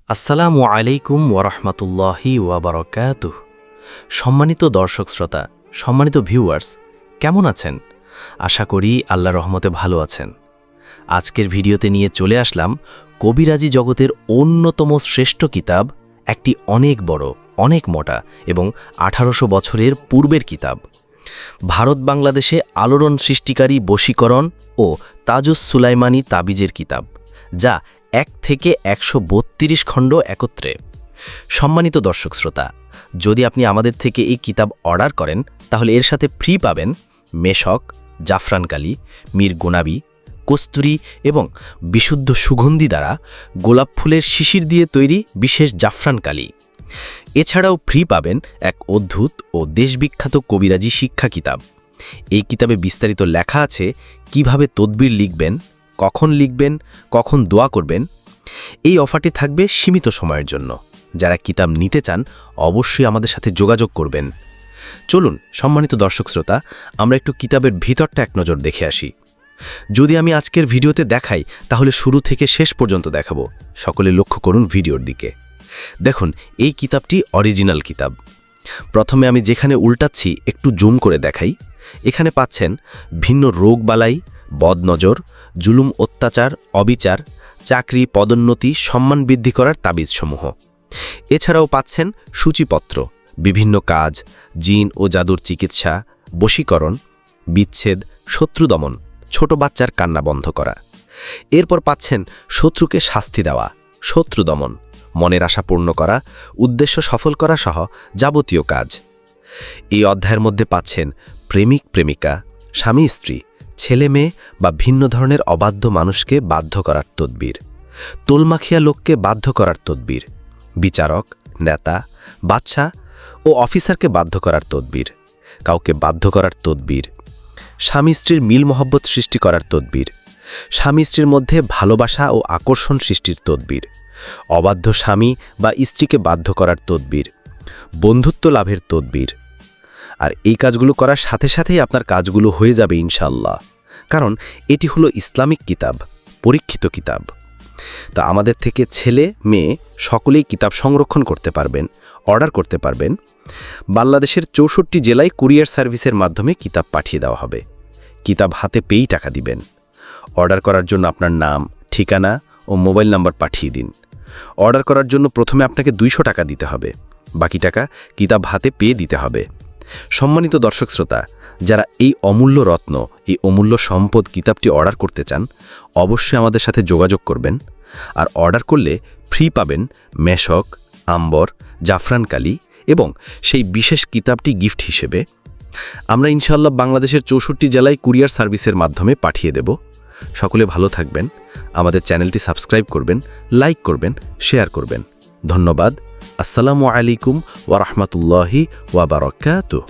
আসসালামু আলাইকুম ওয়ারহমাতুল্লাহি ওয়াবারাকাতুহ। সম্মানিত দর্শক শ্রোতা, সম্মানিত ভিউয়ার্স, কেমন আছেন? আশা করি আল্লাহর রহমতে ভালো আছেন। আজকের ভিডিওতে নিয়ে চলে আসলাম কবিরাজি জগতের অন্যতম শ্রেষ্ঠ কিতাব, একটি অনেক বড়, অনেক মোটা এবং 1800 বছরের পূর্বের কিতাব। ভারত বাংলাদেশে আলোড়ন সৃষ্টিকারী বশীকরণ ও তাজুস সুলাইমানি তাবিজের কিতাব, যা 1 থেকে 132 খণ্ড একত্রে। সম্মানিত দর্শক শ্রোতা, যদি আপনি আমাদের থেকে এই কিতাব অর্ডার করেন তাহলে এর সাথে ফ্রি পাবেন মেশক, জাফরানকালি, মীর গুনাবি, কস্তুরি এবং বিশুদ্ধ সুগন্ধি দ্বারা গোলাপ ফুলের শিশির দিয়ে তৈরি বিশেষ জাফরানকালি। এছাড়াও ফ্রি পাবেন এক অদ্ভুত ও দেশবিখ্যাত কবিরাজি শিক্ষা কিতাব। এই কিতাবে বিস্তারিত লেখা আছে কিভাবে তদবির লিখবেন, কখন দোয়া করবেন। এই অফারটি থাকবে সীমিত সময়ের জন্য। যারা কিতাব নিতে চান অবশ্যই আমাদের সাথে যোগাযোগ করবেন। চলুন সম্মানিত দর্শক শ্রোতা, আমরা একটু কিতাবের ভিতরটা এক নজর দেখে আসি। যদি আমি আজকের ভিডিওতে দেখাই তাহলে শুরু থেকে শেষ পর্যন্ত দেখাবো। সকলে লক্ষ্য করুন ভিডিওর দিকে। দেখুন, এই কিতাবটি অরিজিনাল কিতাব। প্রথমে আমি যেখানে উল্টাচ্ছি একটু জুম করে দেখাই। এখানে পাচ্ছেন ভিন্ন রোগবালাই, বদনজর, জুলুম, অত্যাচার, অবিচার, চাকরি, পদোন্নতি, সম্মান বৃদ্ধি করার তাবিজসমূহ। এছাড়াও পাচ্ছেন সূচিপত্র, বিভিন্ন কাজ, জিন ও জাদুর চিকিৎসা, বশীকরণ, বিচ্ছেদ, শত্রু দমন, ছোট বাচ্চার কান্না বন্ধ করা। এরপর পাচ্ছেন শত্রুকে শাস্তি দেওয়া, শত্রু দমন, মনের আশা পূর্ণ করা, উদ্দেশ্য সফল করা সহ যাবতীয় কাজ। এই অধ্যায়ের মধ্যে পাচ্ছেন প্রেমিক প্রেমিকা, স্বামী স্ত্রী, ছেলে মেয়ে বা ভিন্ন ধরনের অবাধ্য মানুষকে বাধ্য করার তদবির, তোলমাখিয়া লোককে বাধ্য করার তদবির, বিচারক, নেতা, বাদশা ও অফিসারকে বাধ্য করার তদবির, কাউকে বাধ্য করার তদবির, স্বামী স্ত্রীর মিল মহব্বত সৃষ্টি করার তদবির, স্বামী স্ত্রীর মধ্যে ভালোবাসা ও আকর্ষণ সৃষ্টির তদবির, অবাধ্য স্বামী বা স্ত্রীকে বাধ্য করার তদবির, বন্ধুত্ব লাভের তদবির। আর এই কাজগুলো করার সাথে সাথেই আপনার কাজগুলো হয়ে যাবে ইনশাআল্লাহ, কারণ এটি হলো ইসলামিক কিতাব, পরীক্ষিত কিতাব। তা আমাদের থেকে ছেলে মেয়ে সকলেই কিতাব সংরক্ষণ করতে পারবেন, অর্ডার করতে পারবেন। বাংলাদেশের 64 জেলায় কুরিয়ার সার্ভিসের মাধ্যমে কিতাব পাঠিয়ে দেওয়া হবে। কিতাব হাতে পেয়েই টাকা দিবেন। অর্ডার করার জন্য আপনার নাম, ঠিকানা ও মোবাইল নাম্বার পাঠিয়ে দিন। অর্ডার করার জন্য প্রথমে আপনাকে 200 টাকা দিতে হবে, বাকি টাকা কিতাব হাতে পেয়ে দিতে হবে। সম্মানিত দর্শক শ্রোতা, যারা এই অমূল্য রত্ন, এই অমূল্য সম্পদ কিতাবটি অর্ডার করতে চান অবশ্যই আমাদের সাথে যোগাযোগ করবেন। আর অর্ডার করলে ফ্রি পাবেন মেশক, আম্বর, জাফরানকালি এবং সেই বিশেষ কিতাবটি গিফট হিসেবে। আমরা ইনশাআল্লাহ বাংলাদেশের 64 জেলায় কুরিয়ার সার্ভিসের মাধ্যমে পাঠিয়ে দেব। সকলে ভালো থাকবেন। আমাদের চ্যানেলটি সাবস্ক্রাইব করবেন, লাইক করবেন, শেয়ার করবেন। ধন্যবাদ। আসসালামু আলাইকুম ওয়া রাহমাতুল্লাহি ওয়া বারাকাতুহু।